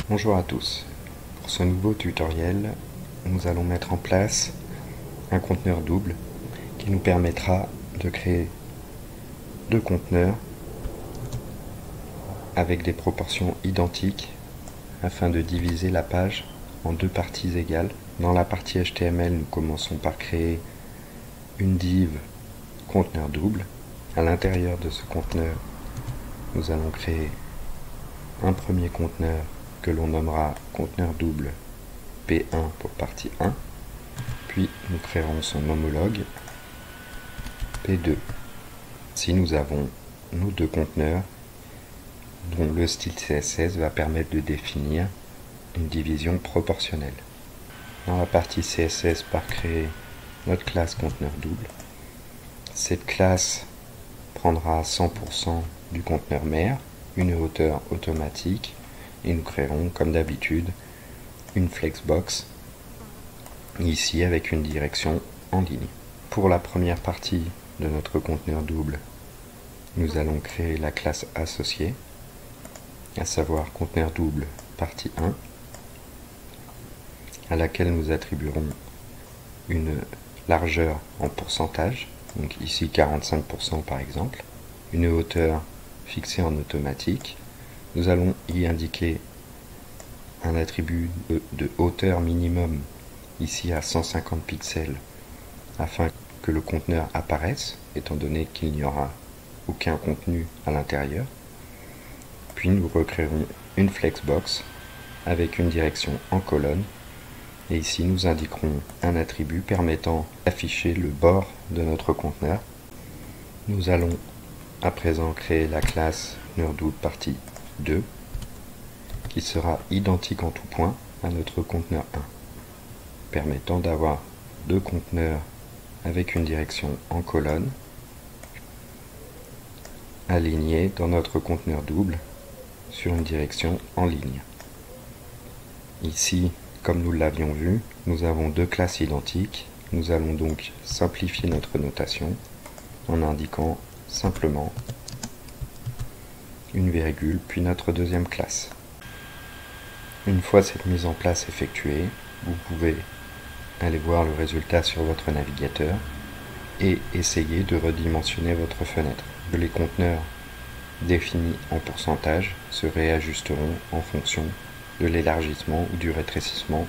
Bonjour à tous. Pour ce nouveau tutoriel, nous allons mettre en place un conteneur double qui nous permettra de créer deux conteneurs avec des proportions identiques afin de diviser la page en deux parties égales. Dans la partie HTML, nous commençons par créer une div conteneur double. À l'intérieur de ce conteneur, nous allons créer un premier conteneur que l'on nommera conteneur double P1 pour partie 1, puis nous créerons son homologue P2. Si nous avons nos deux conteneurs dont le style CSS va permettre de définir une division proportionnelle. Dans la partie CSS, par créer notre classe conteneur double. Cette classe prendra 100% du conteneur mère, une hauteur automatique, et nous créerons comme d'habitude une flexbox, ici avec une direction en ligne. Pour la première partie de notre conteneur double, nous allons créer la classe associée, à savoir conteneur double partie 1, à laquelle nous attribuerons une largeur en pourcentage, donc ici 45% par exemple, une hauteur fixée en automatique. Nous allons y indiquer un attribut de hauteur minimum, ici à 150 pixels, afin que le conteneur apparaisse, étant donné qu'il n'y aura aucun contenu à l'intérieur. Puis nous recréerons une flexbox avec une direction en colonne, et ici nous indiquerons un attribut permettant d'afficher le bord de notre conteneur. Nous allons à présent créer la classe conteneur double partie 2 qui sera identique en tout point à notre conteneur 1, permettant d'avoir deux conteneurs avec une direction en colonne alignés dans notre conteneur double sur une direction en ligne. Ici, comme nous l'avions vu, nous avons deux classes identiques. Nous allons donc simplifier notre notation en indiquant simplement une virgule puis notre deuxième classe. Une fois cette mise en place effectuée, vous pouvez aller voir le résultat sur votre navigateur et essayer de redimensionner votre fenêtre. Les conteneurs définis en pourcentage se réajusteront en fonction de l'élargissement ou du rétrécissement